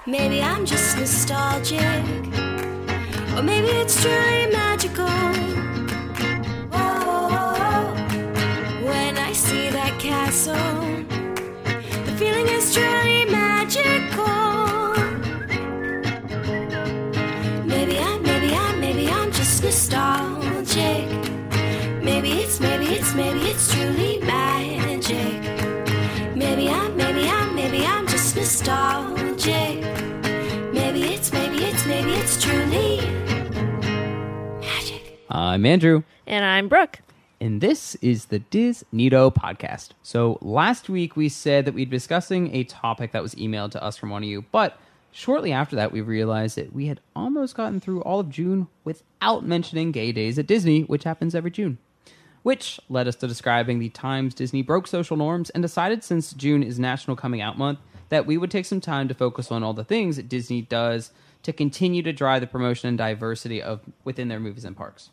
Maybe I'm just nostalgic, or maybe it's truly magical. Oh, when I see that castle, the feeling is truly magical. Maybe I'm just nostalgic. Maybe it's truly magic. Maybe I'm just nostalgic. Maybe it's truly magic. I'm Andrew. And I'm Brooke. And this is the DisNeatoPodcast. So last week we said that we'd be discussing a topic that was emailed to us from one of you, but shortly after that we realized that we had almost gotten through all of June without mentioning Gay Days at Disney, which happens every June. Which led us to describing the times Disney broke social norms and decided, since June is National Coming Out Month, that we would take some time to focus on all the things that Disney does to continue to drive the promotion and diversity of within their movies and parks.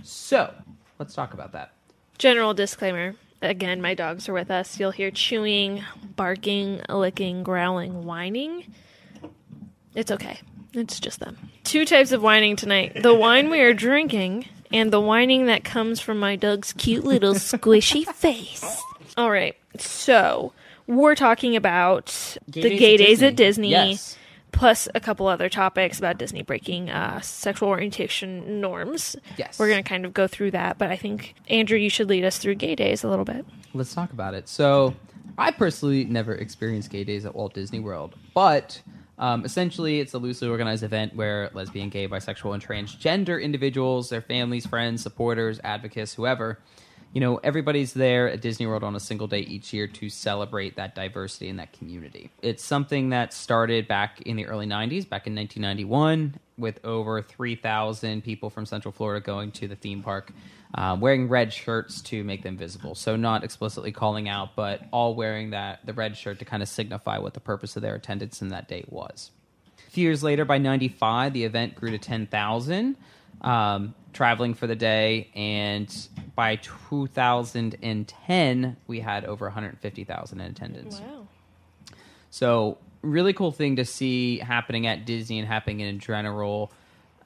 So, let's talk about that. General disclaimer. Again, my dogs are with us. You'll hear chewing, barking, licking, growling, whining. It's okay. It's just them. 2 types of whining tonight. The wine we are drinking and the whining that comes from my dog's cute little squishy face. All right. So, we're talking about the Gay Days at Disney. Yes. Plus a couple other topics about Disney breaking sexual orientation norms. Yes. We're going to kind of go through that, but I think, Andrew, you should lead us through Gay Days a little bit. Let's talk about it. So, I personally never experienced Gay Days at Walt Disney World, but essentially it's a loosely organized event where lesbian, gay, bisexual, and transgender individuals, their families, friends, supporters, advocates, whoever, everybody's there at Disney World on a single day each year to celebrate that diversity and that community. It's something that started back in the early 90s, back in 1991, with over 3,000 people from Central Florida going to the theme park, wearing red shirts to make them visible. So not explicitly calling out, but all wearing the red shirt to kind of signify what the purpose of their attendance in that day was. A few years later, by 95, the event grew to 10,000. Traveling for the day, and by 2010 we had over 150,000 in attendance. Wow. So really cool thing to see happening at Disney and happening in general.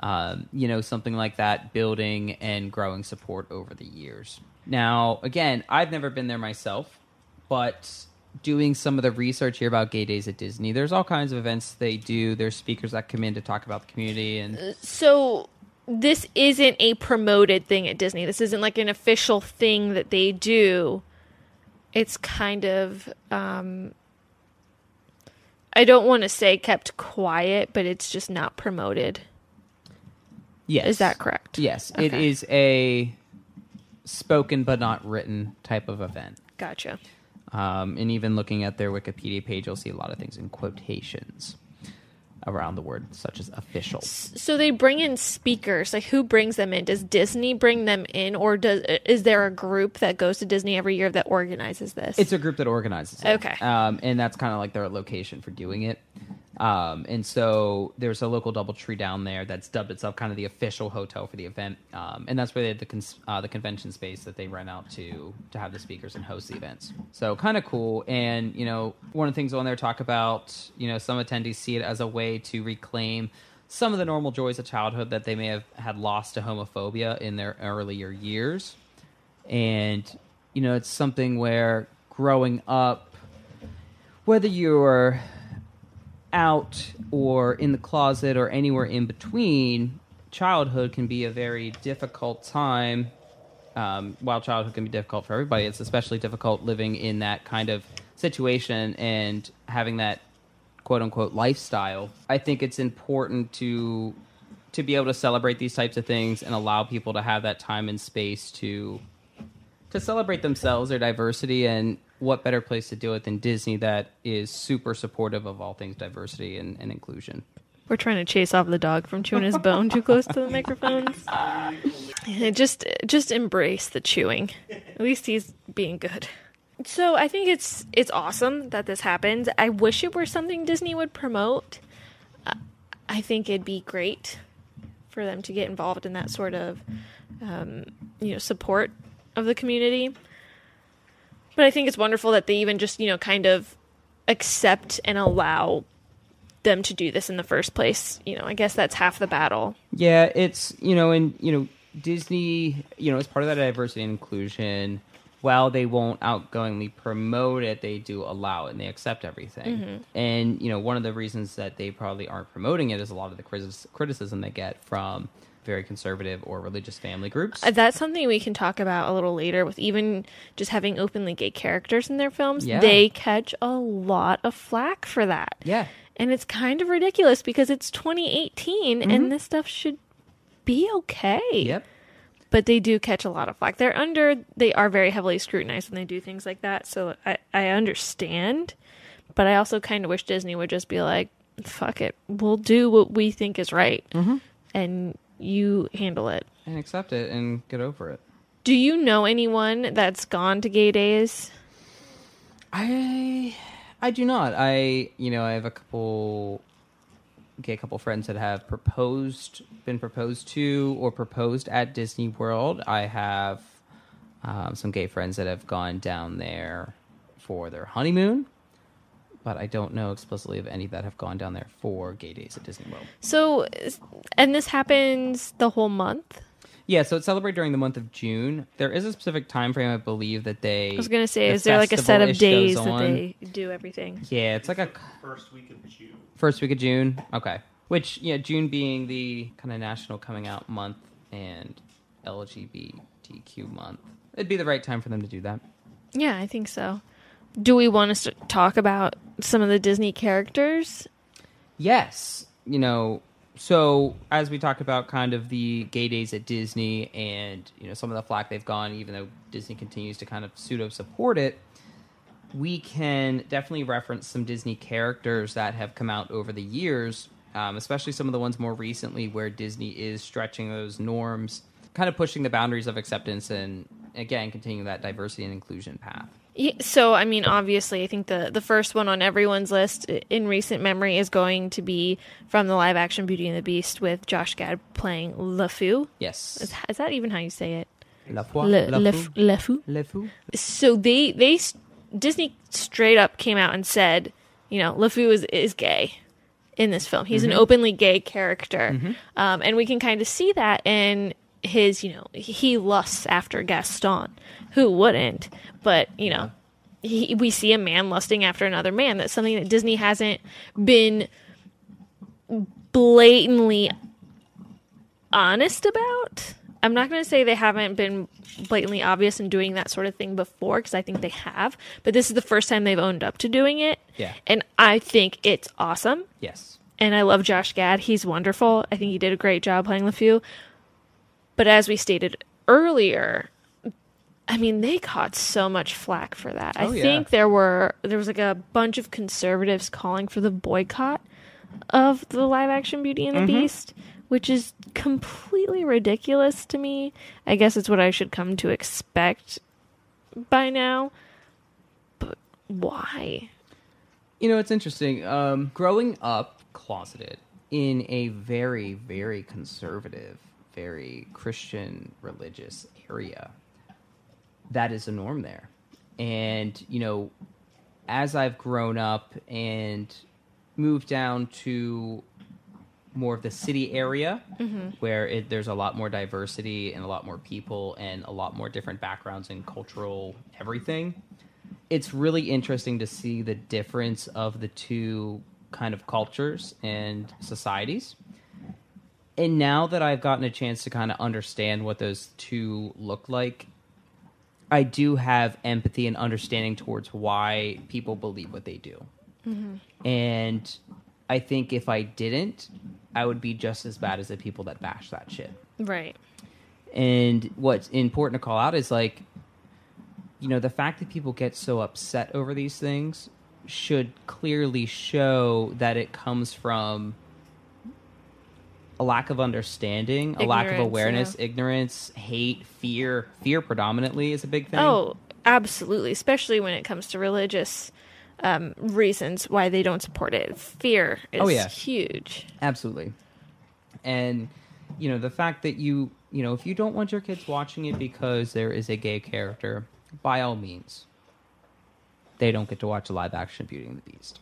Something like that building and growing support over the years. Now, again, I've never been there myself, but doing some of the research here about Gay Days at Disney, there's all kinds of events they do. There's speakers that come in to talk about the community. And so this isn't a promoted thing at Disney. This isn't like an official thing that they do. It's kind of, I don't want to say kept quiet, but it's just not promoted. Yes. Is that correct? Yes. Okay. It is a spoken but not written type of event. Gotcha. And even looking at their Wikipedia page, you'll see a lot of things in quotations around the word, such as official. So they bring in speakers. Like, who brings them in? Does Disney bring them in, or is there a group that goes to Disney every year that organizes this? It's a group that organizes it. Okay. And that's kind of like their location for doing it. And so there's a local DoubleTree down there that's dubbed itself kind of the official hotel for the event. And that's where they have the convention space that they rent out to have the speakers and host the events. So kind of cool. And, one of the things on there talk about, some attendees see it as a way to reclaim some of the normal joys of childhood that they may have had lost to homophobia in their earlier years. And, it's something where growing up, whether you're out or in the closet or anywhere in between, childhood can be a very difficult time. While childhood can be difficult for everybody, it's especially difficult living in that kind of situation and having that quote-unquote lifestyle. I think it's important to be able to celebrate these types of things and allow people to have that time and space to celebrate themselves, their diversity, and what better place to do it than Disney, that is super supportive of all things diversity and inclusion. We're trying to chase off the dog from chewing his bone too close to the microphones. Just embrace the chewing. At least he's being good. So I think it's awesome that this happens. I wish it were something Disney would promote. I think it'd be great for them to get involved in that sort of support of the community. But I think it's wonderful that they even just, kind of accept and allow them to do this in the first place. I guess that's half the battle. Yeah, it's, Disney, as part of that diversity and inclusion, while they won't outgoingly promote it, they do allow it and they accept everything. And, one of the reasons that they probably aren't promoting it is a lot of the criticism they get from very conservative or religious family groups. That's something we can talk about a little later with even just having openly gay characters in their films. Yeah. They catch a lot of flack for that. Yeah. And it's kind of ridiculous because it's 2018 and this stuff should be okay. Yep. But they do catch a lot of flack. They are very heavily scrutinized when they do things like that. So I understand. But I also kind of wish Disney would just be like, fuck it. We'll do what we think is right. And you handle it. And accept it and get over it. Do you know anyone that's gone to gay days? I do not. I have a couple friends that have been proposed to or proposed at Disney World. I have some gay friends that have gone down there for their honeymoon, but I don't know explicitly of any that have gone down there for gay days at Disney World. So, and this happens the whole month? Yeah, so it's celebrated during the month of June. There is a specific time frame, I believe, that they... I was going to say, is there like a set of days that they do everything? Yeah, it's like a... First week of June. First week of June? Okay. Which, June being the kind of National Coming Out Month and LGBTQ month. It'd be the right time for them to do that. Yeah, I think so. Do we want to talk about some of the Disney characters? Yes. So as we talked about kind of the gay days at Disney and, some of the flack they've gone, even though Disney continues to kind of pseudo-support it, we can definitely reference some Disney characters that have come out over the years, especially some of the ones more recently where Disney is stretching those norms, kind of pushing the boundaries of acceptance and, again, continuing that diversity and inclusion path. Yeah, so, obviously, I think the first one on everyone's list in recent memory is going to be from the live-action Beauty and the Beast with Josh Gad playing LeFou. Yes. Is that even how you say it? LeFou. So Disney straight up came out and said, LeFou is gay in this film. He's an openly gay character. And we can kind of see that in his, he lusts after Gaston. Who wouldn't? But, we see a man lusting after another man. That's something that Disney hasn't been blatantly honest about. I'm not going to say they haven't been blatantly obvious in doing that sort of thing before, because I think they have. But this is the first time they've owned up to doing it. Yeah. And I think it's awesome. Yes. And I love Josh Gad. He's wonderful. I think he did a great job playing LeFou. But as we stated earlier, they caught so much flack for that. I think there was like a bunch of conservatives calling for the boycott of the live-action Beauty and the Beast, which is completely ridiculous to me. I guess it's what I should come to expect by now. But why? It's interesting. Growing up closeted in a very, very conservative, very Christian religious area, that is a norm there. And, as I've grown up and moved down to more of the city area where there's a lot more diversity and a lot more people and a lot more different backgrounds and cultural everything, it's really interesting to see the difference of the two kind of cultures and societies. And now that I've gotten a chance to kind of understand what those two look like, I do have empathy and understanding towards why people believe what they do. And I think if I didn't, I would be just as bad as the people that bash that shit. Right. And what's important to call out is the fact that people get so upset over these things should clearly show that it comes from a lack of understanding, a lack of awareness, ignorance, hate, fear. Fear predominantly is a big thing. Oh, absolutely. Especially when it comes to religious reasons why they don't support it. Fear is huge. Absolutely. And, the fact that if you don't want your kids watching it because there is a gay character, by all means, they don't get to watch a live action Beauty and the Beast.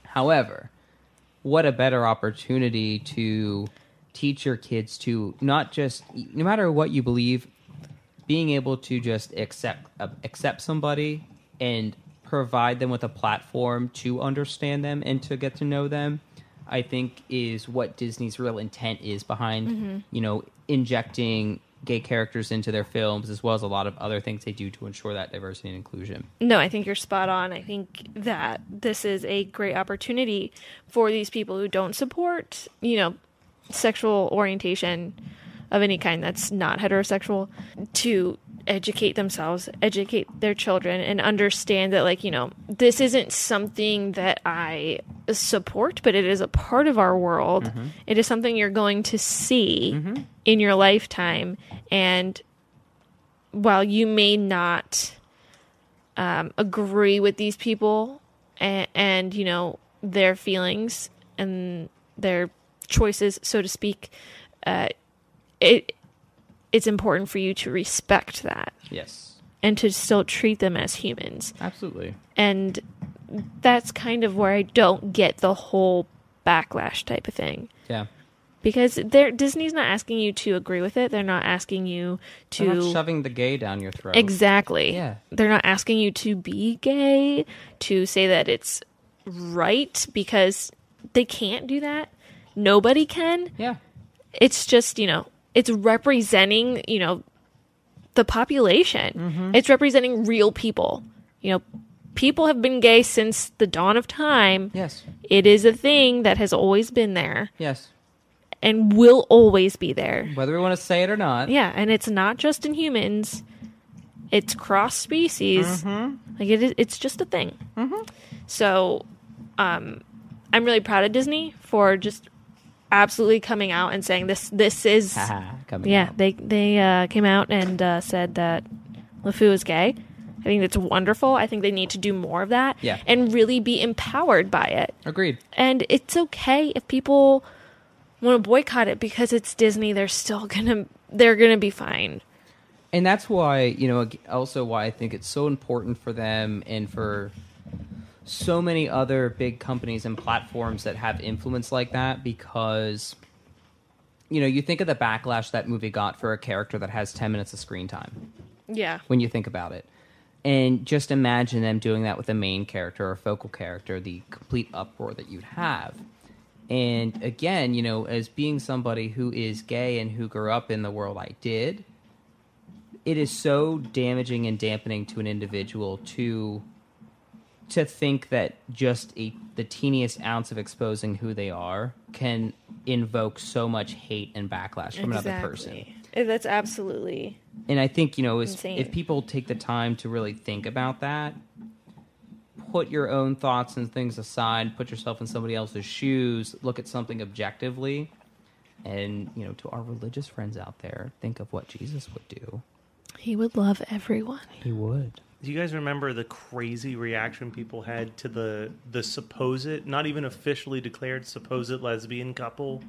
However, what a better opportunity to teach your kids to not just, no matter what you believe, being able to just accept somebody and provide them with a platform to understand them and to get to know them, I think is what Disney's real intent is behind, injecting gay characters into their films, as well as a lot of other things they do to ensure that diversity and inclusion. No, I think you're spot on. I think that this is a great opportunity for these people who don't support, sexual orientation of any kind that's not heterosexual to educate themselves, educate their children, and understand that, this isn't something that I support, but it is a part of our world. Mm-hmm. It is something you're going to see in your lifetime. And while you may not agree with these people and their feelings and their choices, so to speak, it's important for you to respect that. Yes. And to still treat them as humans. Absolutely. And that's kind of where I don't get the whole backlash type of thing. Yeah. Because Disney's not asking you to agree with it. They're not asking you to... They're not shoving the gay down your throat. Exactly. Yeah. They're not asking you to be gay, to say that it's right, because they can't do that. Nobody can. Yeah. It's just, it's representing, the population. Mm-hmm. It's representing real people. People have been gay since the dawn of time. Yes. It is a thing that has always been there. Yes. And will always be there. Whether we want to say it or not. Yeah, and it's not just in humans. It's cross-species. Mm-hmm. It's just a thing. Mm-hmm. So, I'm really proud of Disney for just absolutely coming out and saying this is coming out. They came out and said that LeFou is gay. I think it's wonderful. I think they need to do more of that. Yeah. And really be empowered by it. Agreed. And it's okay if people want to boycott it because it's Disney. They're gonna be fine. And that's why, also why I think it's so important for them and for so many other big companies and platforms that have influence like that, because, you think of the backlash that movie got for a character that has 10 minutes of screen time. Yeah. When you think about it. And just imagine them doing that with a main character or focal character, the complete uproar that you'd have. And again, as being somebody who is gay and who grew up in the world I did, it is so damaging and dampening to an individual to think that just the teeniest ounce of exposing who they are can invoke so much hate and backlash from another person. That's absolutely. And I think, insane. If people take the time to really think about that, put your own thoughts and things aside, put yourself in somebody else's shoes, look at something objectively, and, to our religious friends out there, think of what Jesus would do. He would love everyone. He would. Do you guys remember the crazy reaction people had to the supposed, not even officially declared, supposed lesbian couple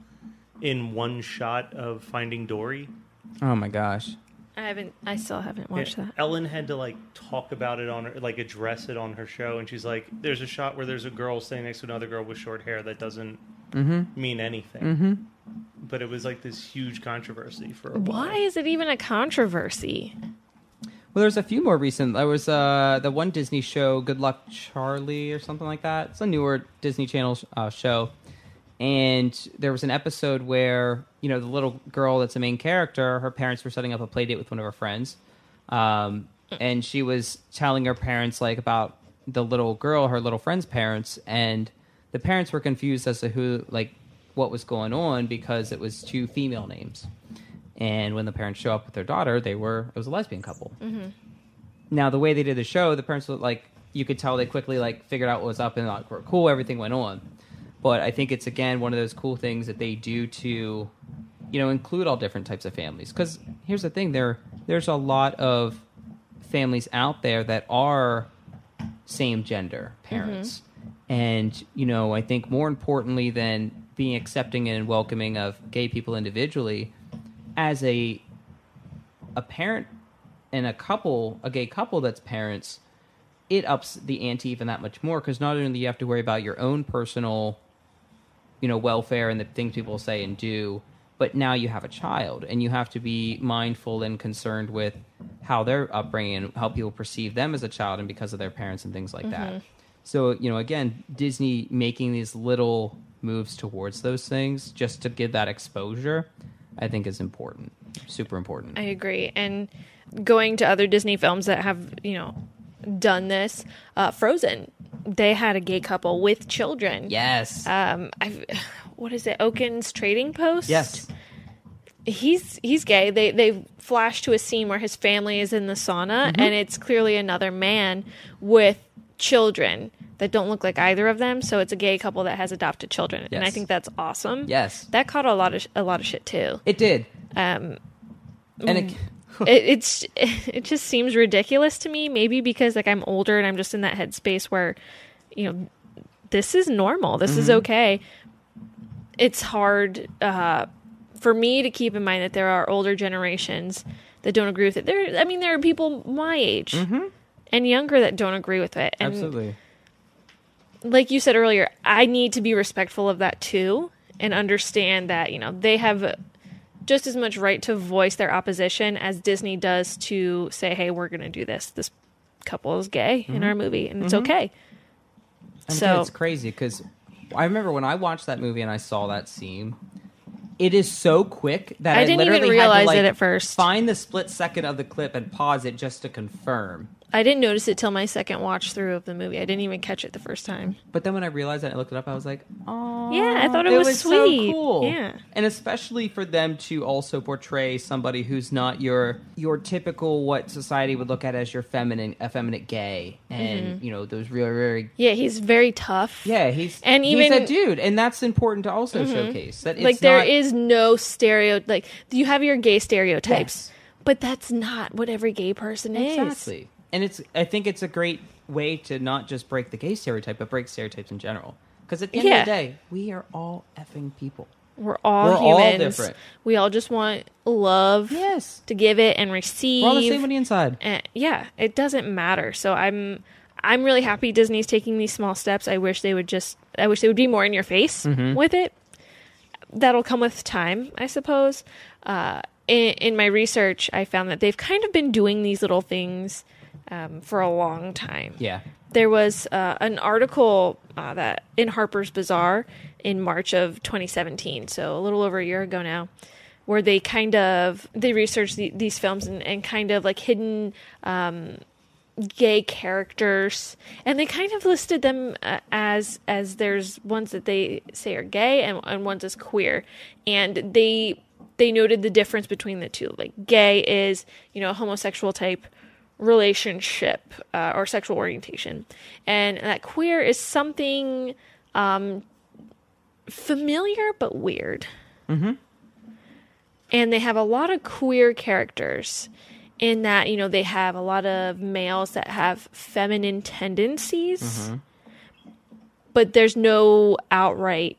in one shot of Finding Dory? Oh my gosh. I still haven't watched that. Ellen had to talk about it address it on her show, and she's like, there's a shot where there's a girl standing next to another girl with short hair that doesn't mean anything. Mm-hmm. But it was this huge controversy for a while. Why is it even a controversy? Well, there's a few more recent. There was the one Disney show, Good Luck Charlie or something like that. It's a newer Disney Channel show. And there was an episode where, the little girl that's the main character, her parents were setting up a play date with one of her friends. And she was telling her parents, about the little girl, her little friend's parents. And the parents were confused as to what was going on because it was two female names. And when the parents show up with their daughter, it was a lesbian couple. Mm-hmm. Now, the way they did the show, the parents were you could tell they quickly figured out what was up and were cool, everything went on. But I think it's, again, one of those cool things that they do to, include all different types of families. Because here's the thing, there's a lot of families out there that are same-gender parents. Mm-hmm. And, I think more importantly than being accepting and welcoming of gay people individually, as a parent and a gay couple that's parents, it ups the ante even that much more, because not only do you have to worry about your own personal welfare and the things people say and do. But now you have a child, and you have to be mindful and concerned with how their upbringing and how people perceive them as a child and because of their parents and things like that. So, again, Disney making these little moves towards those things just to give that exposure, I think is important. Super important. I agree. And going to other Disney films that have, done this, Frozen, they had a gay couple with children. Yes. What is it? Oaken's Trading Post? Yes. He's gay. They flash to a scene where his family is in the sauna, and it's clearly another man with children that don't look like either of them. So it's a gay couple that has adopted children, and I think that's awesome. Yes. That caught a lot of shit too. It did. And it just seems ridiculous to me. Maybe because I'm older and I'm just in that headspace where, this is normal. This is okay. It's hard for me to keep in mind that there are older generations that don't agree with it. There are people my age and younger that don't agree with it. And absolutely. Like you said earlier, I need to be respectful of that too and understand that, they have just as much right to voice their opposition as Disney does to say, hey, we're going to do this. This couple is gay in our movie, and it's okay. And so it's crazy because I remember when I watched that movie and I saw that scene, it is so quick that I didn't even realize it at first. Find the split second of the clip and pause it just to confirm. I didn't notice it till my second watch through of the movie. I didn't even catch it the first time. But then when I realized that and I looked it up, I was like, oh. Yeah, I thought it was sweet. So cool. Yeah. And especially for them to also portray somebody who's not your typical what society would look at as your effeminate gay. And, those really... Yeah, he's very tough. Yeah, he's a dude. And that's important to also showcase. That it's there is no stereotype. You have your gay stereotypes. Yes. But that's not what every gay person is. Exactly. And I think it's a great way to not just break the gay stereotype, but break stereotypes in general. Because at the end of the day, we are all effing people. We're all humans. All different. We all just want love to give it and receive. We're all the same on the inside. It doesn't matter. So I'm really happy Disney's taking these small steps. I wish they would be more in your face with it. That'll come with time, I suppose. In my research, I found that they've kind of been doing these little things for a long time. Yeah. There was an article that in Harper's Bazaar in March of 2017, so a little over a year ago now, where they researched these films and kind of hidden gay characters, and they kind of listed them as there's ones that they say are gay and ones as queer, and they noted the difference between the two. Gay is, a homosexual type relationship or sexual orientation, and that queer is something familiar but weird. And they have a lot of queer characters in that, they have a lot of males that have feminine tendencies, but there's no outright,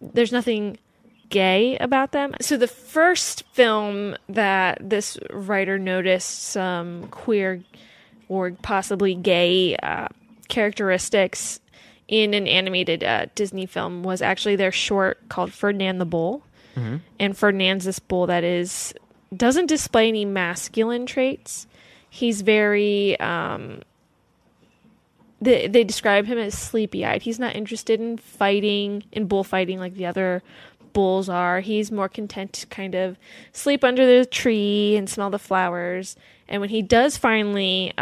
there's nothing gay about them. So the first film that this writer noticed some queer or possibly gay characteristics in an animated Disney film was actually their short called Ferdinand the Bull. And Ferdinand's this bull that doesn't display any masculine traits. He's very they describe him as sleepy-eyed. He's not interested in bullfighting like the other bulls are. He's more content to kind of sleep under the tree and smell the flowers. And when he does finally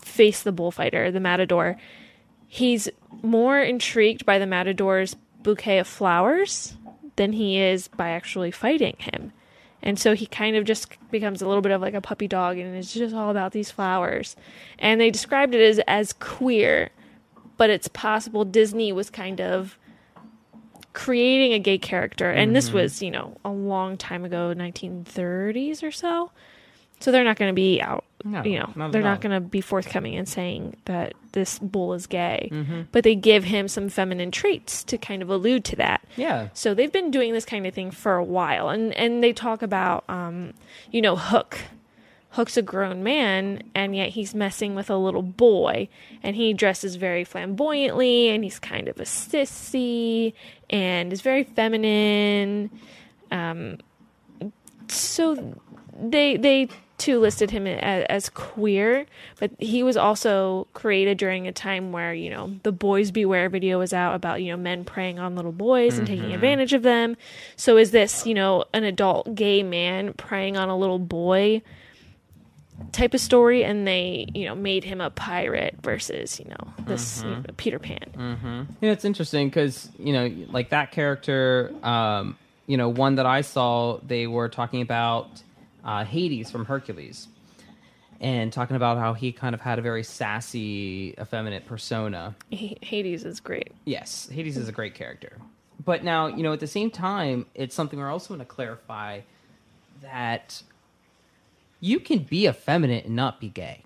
face the bullfighter, the matador, he's more intrigued by the matador's bouquet of flowers than he is by actually fighting him. And so he kind of just becomes a little bit of a puppy dog, and it's just all about these flowers. And they described it as queer, but it's possible Disney was kind of creating a gay character, and this was a long time ago, 1930s or so they're not going to be out they're not going to be forthcoming and saying that this bull is gay, but they give him some feminine traits to kind of allude to that. So they've been doing this kind of thing for a while, and they talk about Hook Hook's a grown man, and yet he's messing with a little boy, and he dresses very flamboyantly, and he's kind of a sissy, and is very feminine. So they too listed him as queer, but he was also created during a time where, you know, the Boys Beware video was out about, you know, men preying on little boys and taking advantage of them. So is this, you know, an adult gay man preying on a little boy type of story? And they, you know, made him a pirate versus, you know, this you know, Peter Pan. Yeah, it's interesting because, you know, like that character, you know, one that I saw, they were talking about Hades from Hercules, and talking about how he kind of had a very sassy, effeminate persona. Hades is great. Yes, Hades is a great character. But now, you know, at the same time, it's something we're also going to clarify that you can be effeminate and not be gay.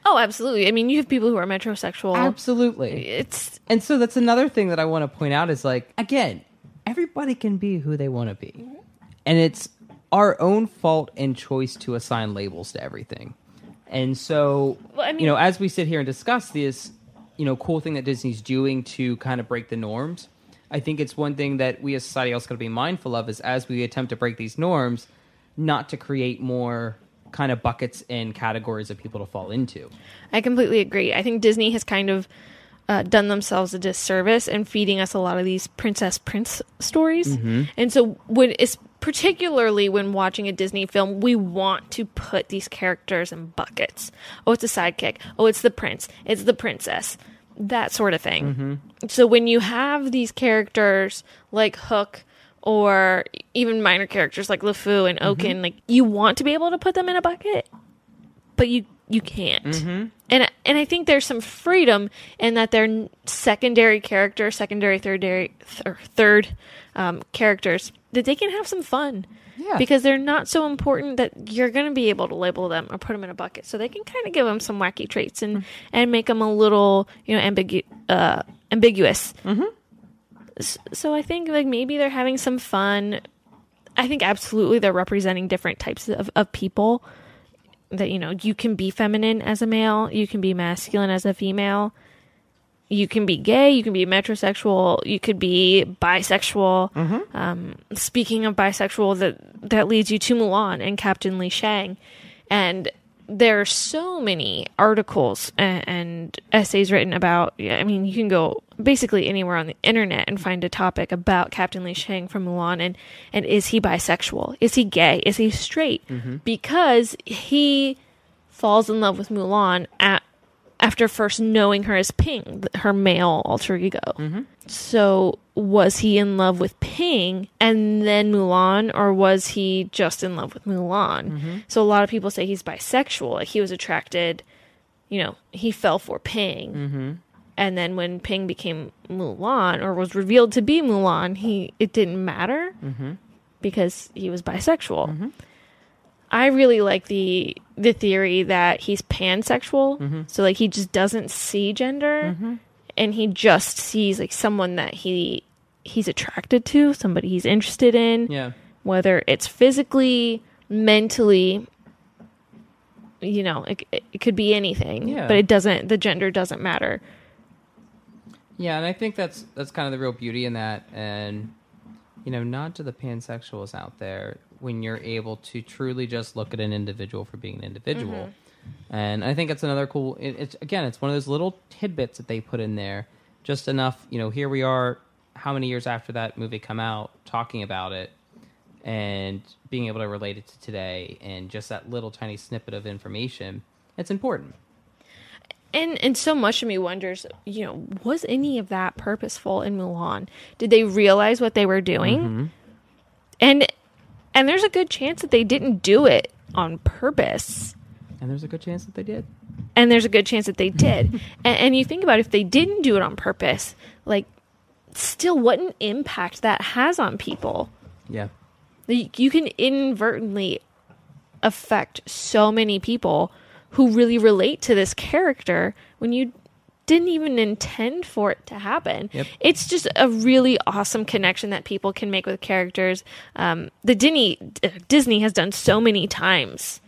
Oh, absolutely. I mean, you have people who are metrosexual. Absolutely. And so that's another thing that I want to point out is, like, again, everybody can be who they want to be. And it's our own fault and choice to assign labels to everything. And so, well, I mean, you know, as we sit here and discuss this, you know, cool thing that Disney's doing to kind of break the norms, I think it's one thing that we as society also got to be mindful of is as we attempt to break these norms, not to create more kind of buckets and categories of people to fall into. I completely agree. I think Disney has kind of done themselves a disservice in feeding us a lot of these prince stories. And so it's particularly when watching a Disney film, we want to put these characters in buckets. Oh, it's a sidekick. Oh, it's the prince. It's the princess. That sort of thing. So when you have these characters like Hook, or even minor characters like LeFou and Oaken, like, you want to be able to put them in a bucket, but you can't. And I think there's some freedom in that they're secondary characters, third characters, that they can have some fun. Yeah. Because they're not so important that you're going to be able to label them or put them in a bucket. So they can kind of give them some wacky traits and make them a little, you know, ambiguous. So I think, like, maybe they're having some fun. I think absolutely they're representing different types of people. That, you know, you can be feminine as a male, you can be masculine as a female, you can be gay, you can be metrosexual, you could be bisexual. Speaking of bisexual, that leads you to Mulan and Captain Li Shang. And there are so many articles and essays written about, I mean, you can go basically anywhere on the internet and find a topic about Captain Li Shang from Mulan, and is he bisexual? Is he gay? Is he straight? Because he falls in love with Mulan after first knowing her as Ping, her male alter ego. So was he in love with Ping and then Mulan, or was he just in love with Mulan? So a lot of people say he's bisexual. Like, he was attracted, you know, he fell for Ping. And then when Ping became Mulan, or was revealed to be Mulan, it didn't matter because he was bisexual. I really like the theory that he's pansexual. So, like, he just doesn't see gender, and he just sees, like, someone that he's attracted to, somebody he's interested in. Yeah. Whether it's physically, mentally, you know, it could be anything. Yeah. But the gender doesn't matter. Yeah, and I think that's kind of the real beauty in that. And, you know, nod to the pansexuals out there when you're able to truly just look at an individual for being an individual. And I think it's another cool, it's one of those little tidbits that they put in there, just enough, you know, here we are, how many years after that movie come out, talking about it, and being able to relate it to today, and just that little tiny snippet of information, it's important. And so much of me wonders, you know, was any of that purposeful in Mulan? Did they realize what they were doing? And there's a good chance that they didn't do it on purpose. And there's a good chance that they did. And there's a good chance that they did. and you think about if they didn't do it on purpose, like, still what an impact that has on people. Yeah. You can inadvertently affect so many people who really relate to this character when you didn't even intend for it to happen. Yep. It's just a really awesome connection that people can make with characters. Disney has done so many times.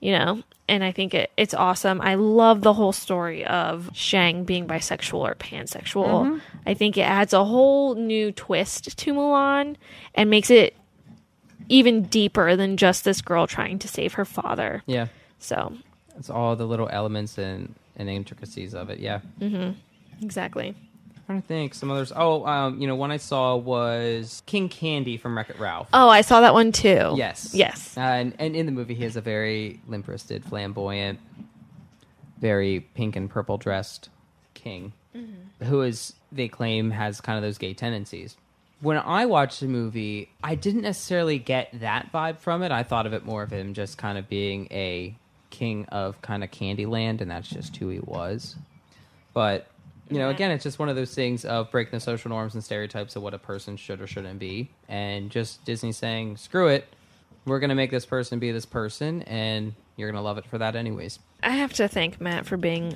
And I think it's awesome. I love the whole story of Shang being bisexual or pansexual. I think it adds a whole new twist to Mulan and makes it even deeper than just this girl trying to save her father. Yeah. So it's all the little elements and intricacies of it. Yeah. Exactly. I'm trying to think some others. One I saw was King Candy from Wreck-It Ralph. Oh, I saw that one too. Yes. And in the movie, he has a very limp-wristed, flamboyant, very pink and purple dressed king, who they claim has kind of those gay tendencies. When I watched the movie, I didn't necessarily get that vibe from it. I thought of it more of him just kind of being a king of kind of Candyland, and that's just who he was. But again, it's just one of those things of breaking the social norms and stereotypes of what a person should or shouldn't be. And just Disney saying, screw it, we're going to make this person be this person, and you're going to love it for that anyways. I have to thank Matt for being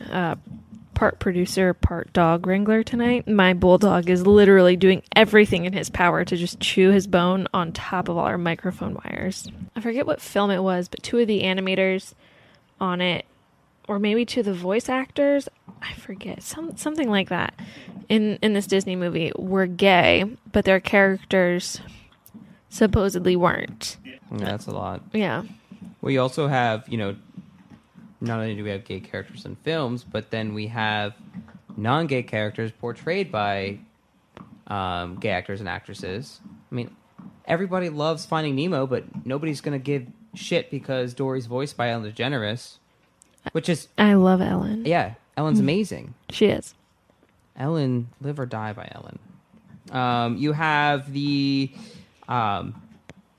part producer, part dog wrangler tonight. My bulldog is literally doing everything in his power to just chew his bone on top of all our microphone wires. I forget what film it was, but 2 of the animators on it, or maybe 2 of the voice actors, I forget, something like that, in this Disney movie were gay, but their characters supposedly weren't. Yeah, that's a lot. Yeah. We also have, not only do we have gay characters in films, but then we have non-gay characters portrayed by gay actors and actresses. I mean, everybody loves Finding Nemo, but nobody's going to give shit because Dory's voiced by Ellen DeGeneres, which is... I love Ellen. Yeah, Ellen's amazing. She is. Ellen, live or die by Ellen. You have the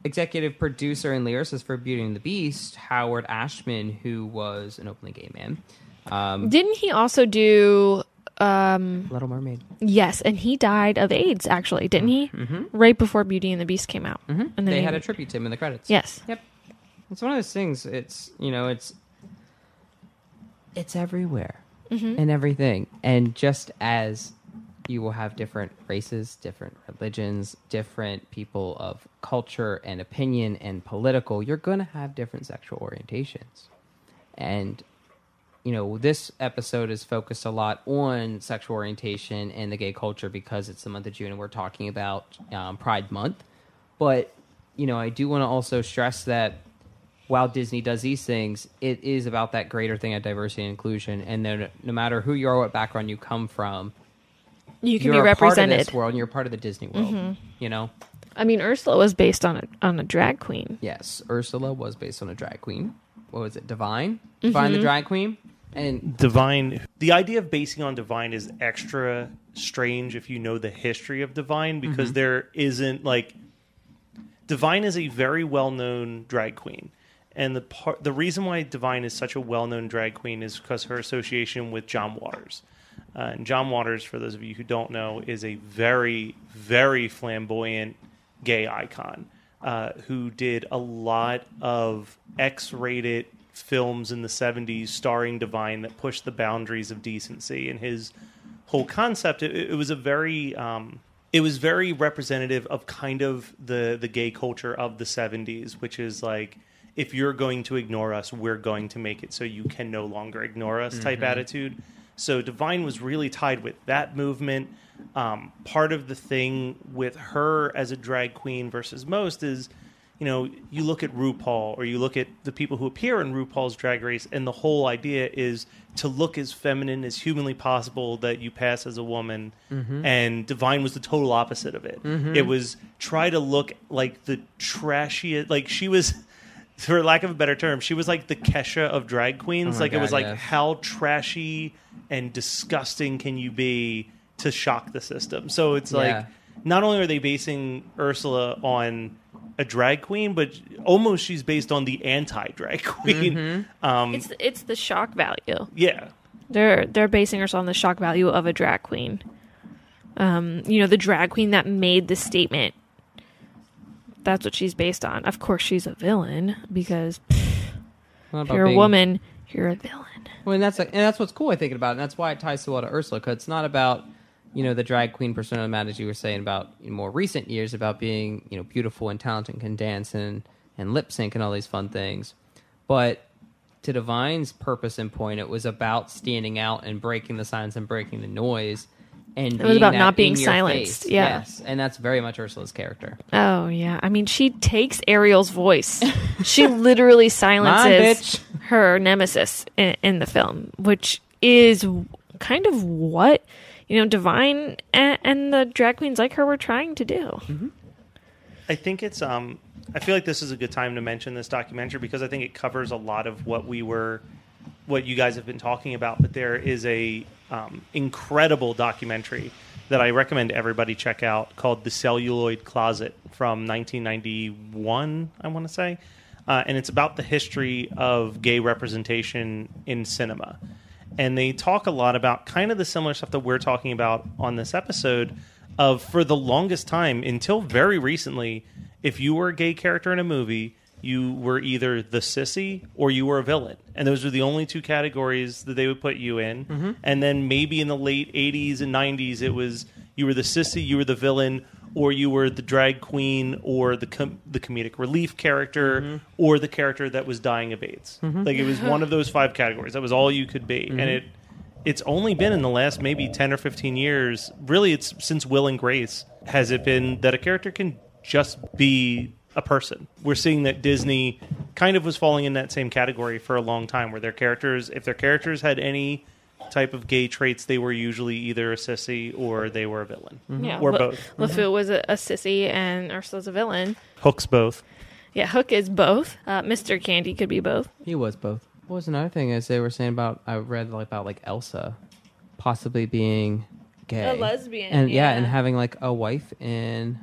executive producer and lyricist for Beauty and the Beast, Howard Ashman, who was an openly gay man. Didn't he also do... Little Mermaid. Yes, and he died of AIDS, actually, didn't he? Right before Beauty and the Beast came out. And then they had a tribute to him in the credits. Yes. Yep. It's one of those things. It's, it's everywhere and everything. And just as you will have different races, different religions, different people of culture and opinion and political, you're going to have different sexual orientations. And, this episode is focused a lot on sexual orientation and the gay culture because it's the month of June and we're talking about Pride Month. But, I do want to also stress that while Disney does these things, it is about that greater thing of diversity and inclusion. And no matter who you are, what background you come from, you can you're be represented. Part of this world, and you're part of the Disney world. I mean, Ursula was based on a drag queen. Yes, Ursula was based on a drag queen. What was it? Divine? Divine the drag queen? And Divine. The idea of basing on Divine is extra strange if you know the history of Divine, because there isn't Divine is a very well-known drag queen. And the reason why Divine is such a well-known drag queen is because her association with John Waters. And John Waters, for those of you who don't know, is a very, very flamboyant gay icon who did a lot of X-rated films in the 70s starring Divine that pushed the boundaries of decency. And his whole concept, it was very representative of kind of the gay culture of the 70s, which is if you're going to ignore us, we're going to make it so you can no longer ignore us type attitude. So Divine was really tied with that movement. Part of the thing with her as a drag queen versus most is, you look at RuPaul or you look at the people who appear in RuPaul's Drag Race, and the whole idea is to look as feminine as humanly possible that you pass as a woman. And Divine was the total opposite of it. It was try to look like the trashiest, she was... For lack of a better term, she was like the Kesha of drag queens. It was how trashy and disgusting can you be to shock the system? So it's not only are they basing Ursula on a drag queen, but almost she's based on the anti-drag queen. It's the shock value. Yeah. They're basing Ursula on the shock value of a drag queen. The drag queen that made the statement. That's what she's based on. Of course, she's a villain because if you're a woman, you're a villain. Well, and that's what's cool. I think about it. And that's why it ties so well to Ursula, because it's not about the drag queen persona, Matt, as you were saying about in more recent years about being beautiful and talented and can dance and lip sync and all these fun things. But to Divine's purpose and point, it was about standing out and breaking the silence and breaking the noise. And it was about that not being in your silenced. face. Yeah. Yes, and that's very much Ursula's character. Oh, yeah. I mean, she takes Ariel's voice. She literally silences her nemesis in the film, which is kind of what, Divine and the drag queens like her were trying to do. Mm-hmm. I think it's I feel like this is a good time to mention this documentary because I think it covers a lot of what you guys have been talking about. But there is a incredible documentary that I recommend everybody check out called The Celluloid Closet from 1991, I want to say. And it's about the history of gay representation in cinema. And they talk a lot about kind of the similar stuff that we're talking about on this episode of, for the longest time, until very recently, if you were a gay character in a movie, you were either the sissy or you were a villain. And those were the only two categories that they would put you in. Mm-hmm. And then maybe in the late 80s and 90s, it was you were the sissy, you were the villain, or you were the drag queen or the comedic relief character mm-hmm. or the character that was dying of AIDS. Mm-hmm. Like, it was one of those 5 categories. That was all you could be. Mm-hmm. And it's only been in the last maybe 10 or 15 years, really it's since Will and Grace, has it been that a character can just be a person. We're seeing that Disney kind of was falling in that same category for a long time, where if their characters had any type of gay traits, they were usually either a sissy or they were a villain. Mm-hmm. Yeah, or both. LeFou mm-hmm. was a sissy and Ursula's a villain. Hook's both. Yeah, Hook is both. Mr. Candy could be both. He was both. What was another thing as they were saying about, I read about Elsa possibly being gay. A lesbian. And and having a wife in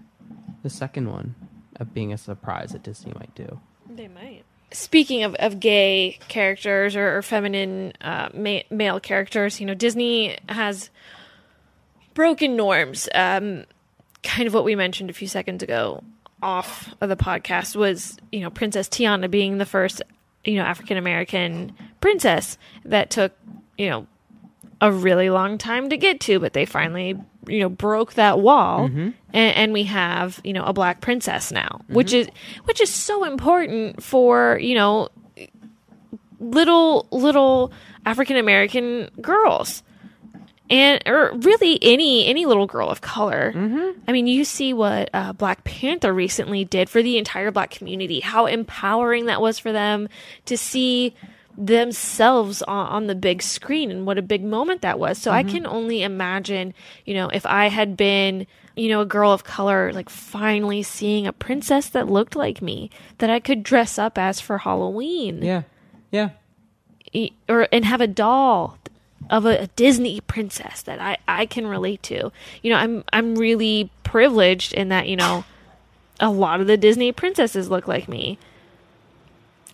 the second one. Of being a surprise that Disney might do. They might. Speaking of gay characters or feminine male characters, Disney has broken norms. Kind of what we mentioned a few seconds ago off of the podcast was, Princess Tiana being the first, African-American princess that took, a really long time to get to, but they finally broke that wall mm-hmm. and we have a black princess now mm-hmm. which is so important for little African American girls or really any little girl of color. Mm-hmm. I mean, you see what Black Panther recently did for the entire black community, how empowering that was for them to see themselves on the big screen, and what a big moment that was. So mm-hmm. I can only imagine, if I had been, a girl of color, finally seeing a princess that looked like me, that I could dress up as for Halloween. Yeah. Yeah. And have a doll of a Disney princess that I can relate to. I'm really privileged in that, a lot of the Disney princesses look like me.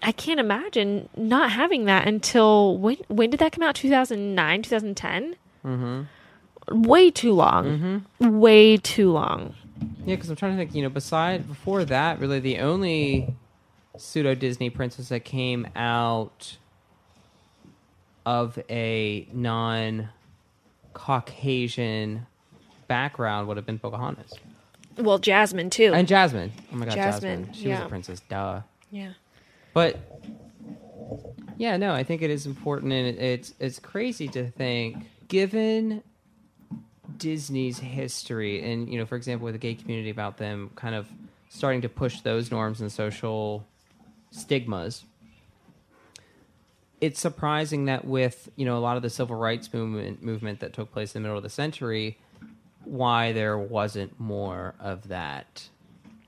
I can't imagine not having that until when did that come out? 2009, 2010? Mm-hmm. Way too long. Mm-hmm. Way too long. Yeah, because I'm trying to think, before that, really the only pseudo-Disney princess that came out of a non-Caucasian background would have been Pocahontas. Well, Jasmine, too. And Jasmine. Oh, my God, Jasmine. She was a princess. Duh. Yeah. But yeah, no, I think it is important, and it's crazy to think, given Disney's history, and for example, with the gay community, about them kind of starting to push those norms and social stigmas. It's surprising that with a lot of the civil rights movement that took place in the middle of the century, why there wasn't more of that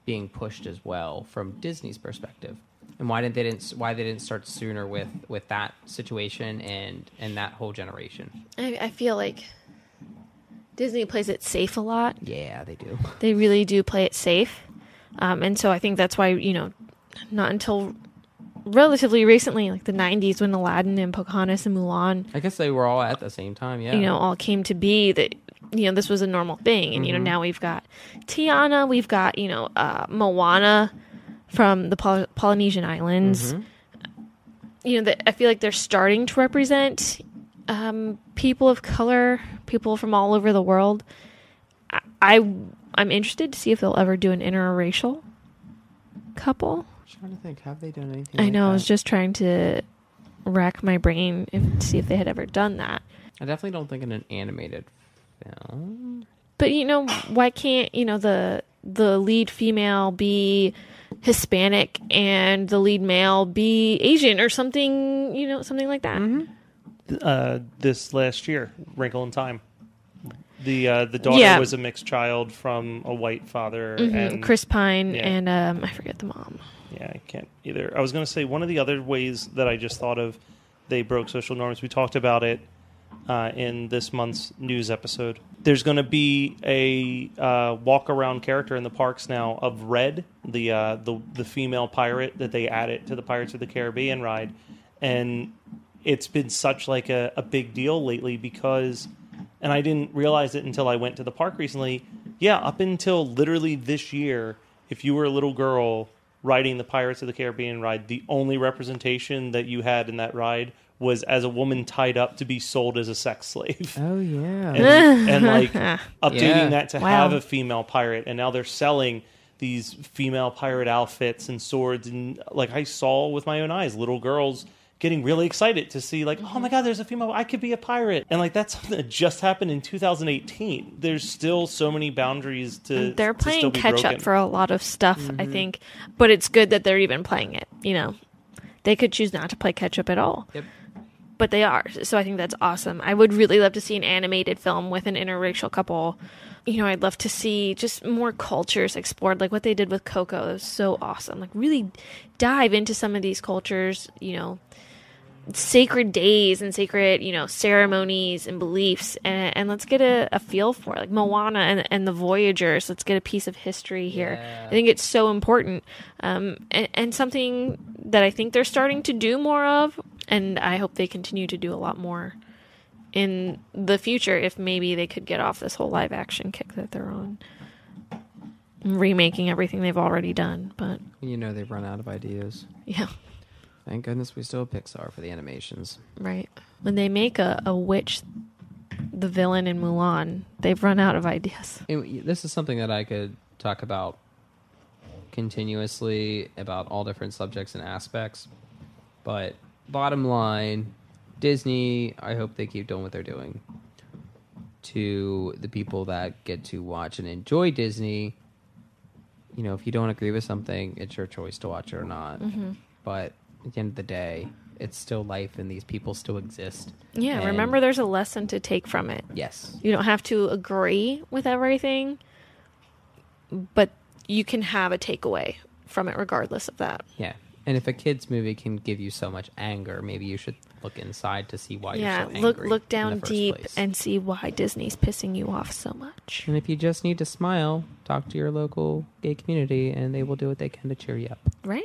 being pushed as well from Disney's perspective. And why they didn't start sooner with that situation and that whole generation? I feel like Disney plays it safe a lot. Yeah, they do. They really do play it safe. And so I think that's why, not until relatively recently, like the 90s, when Aladdin and Pocahontas and Mulan... I guess they were all at the same time, yeah. All came to be that, this was a normal thing. And, mm-hmm. Now we've got Tiana, we've got, Moana from the Polynesian Islands. Mm-hmm. I feel like they're starting to represent people of color, people from all over the world. I'm interested to see if they'll ever do an interracial couple. I'm trying to think, have they done anything I know, I was just trying to rack my brain to see if they had ever done that. I definitely don't think in an animated film. But, why can't, the lead female be Hispanic and the lead male be Asian or something, something like that? Mm-hmm. This last year, Wrinkle in Time. The daughter was a mixed child from a white father. And Chris Pine and I forget the mom. Yeah, I can't either. I was going to say one of the other ways that I just thought of they broke social norms. We talked about it in this month's news episode. There's going to be a walk-around character in the parks now of Red, the female pirate that they added to the Pirates of the Caribbean ride. And it's been such like a big deal lately because, and I didn't realize it until I went to the park recently, up until literally this year, if you were a little girl riding the Pirates of the Caribbean ride, the only representation that you had in that ride was as a woman tied up to be sold as a sex slave. Oh, yeah. And like updating that to have a female pirate. And now they're selling these female pirate outfits and swords. And like I saw with my own eyes, little girls getting really excited to see like, oh my God, there's a female, I could be a pirate. And like that's something that just happened in 2018. There's still so many boundaries to They're playing still be catch broken. up for a lot of stuff, I think. But it's good that they're even playing it, They could choose not to play catch up at all. Yep. But they are. So I think that's awesome. I would really love to see an animated film with an interracial couple. I'd love to see just more cultures explored, like what they did with Coco. It was so awesome. Like really dive into some of these cultures, sacred days and sacred, ceremonies and beliefs, and let's get a feel for it. Like Moana and the Voyagers. Let's get a piece of history here. Yeah. I think it's so important, and something that I think they're starting to do more of, and I hope they continue to do a lot more in the future. If maybe they could get off this whole live action kick that they're on, remaking everything they've already done. But they've run out of ideas. Yeah. Thank goodness we still have Pixar for the animations. Right. When they make a witch the villain in Mulan, they've run out of ideas. This is something that I could talk about continuously about all different subjects and aspects. But bottom line, Disney, I hope they keep doing what they're doing. To the people that get to watch and enjoy Disney, if you don't agree with something, it's your choice to watch it or not. But at the end of the day, it's still life and these people still exist. Yeah, and remember there's a lesson to take from it. Yes. You don't have to agree with everything, but you can have a takeaway from it regardless of that. Yeah. And if a kid's movie can give you so much anger, maybe you should look inside to see why you're so angry. Look down in the first deep place. And see why Disney's pissing you off so much. And if you just need to smile, talk to your local gay community and they will do what they can to cheer you up. Right?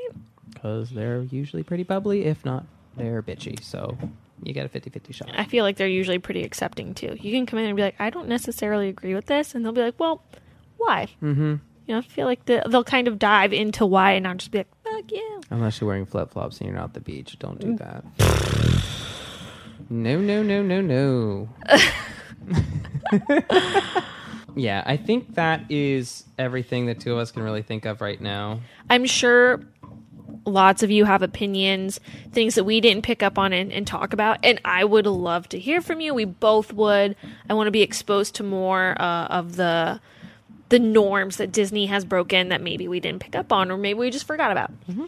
Because they're usually pretty bubbly. If not, they're bitchy. So you get a 50-50 shot. I feel like they're usually pretty accepting too. You can come in and be like, I don't necessarily agree with this. And they'll be like, well, why? Mm-hmm. I feel like they'll kind of dive into why and not just be like, fuck yeah. Unless you're wearing flip-flops and you're not at the beach. Don't do that. No. Yeah, I think that is everything the two of us can really think of right now. I'm sure lots of you have opinions, things that we didn't pick up on and talk about, and I would love to hear from you. We both would. I want to be exposed to more of the norms that Disney has broken that maybe we didn't pick up on or maybe we just forgot about. Mm-hmm.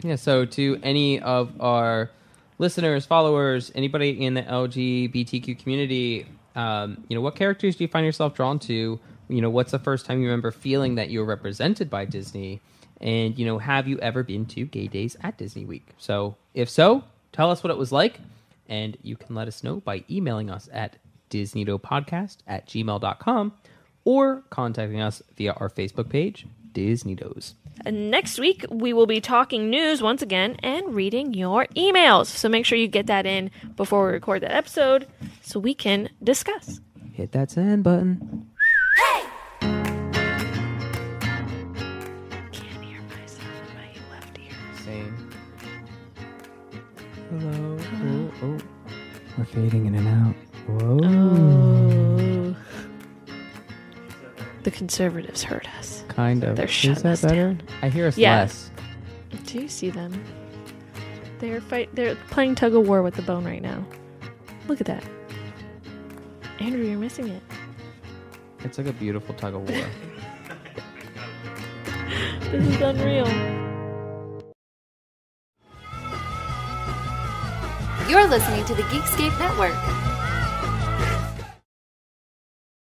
Yeah, so to any of our listeners, followers, anybody in the LGBTQ community, what characters do you find yourself drawn to? What's the first time you remember feeling that you were represented by Disney? And, have you ever been to gay days at Disney Week? So if so, tell us what it was like. And you can let us know by emailing us at DisNeatoPodcast@gmail.com or contacting us via our Facebook page, DisNeatos. Next week, we will be talking news once again and reading your emails. So make sure you get that in before we record that episode so we can discuss. Hit that send button. Can't hear myself in my left ear. Same. Hello. Oh. We're fading in and out. Whoa. Oh. The conservatives heard us. Kind of. They're Is shutting that us better? down. I hear us Yeah. less. Do you see them? They're playing tug of war with the bone right now. Look at that. Andrew, you're missing it. It's like a beautiful tug of war. This is unreal. You're listening to the Geekscape Network.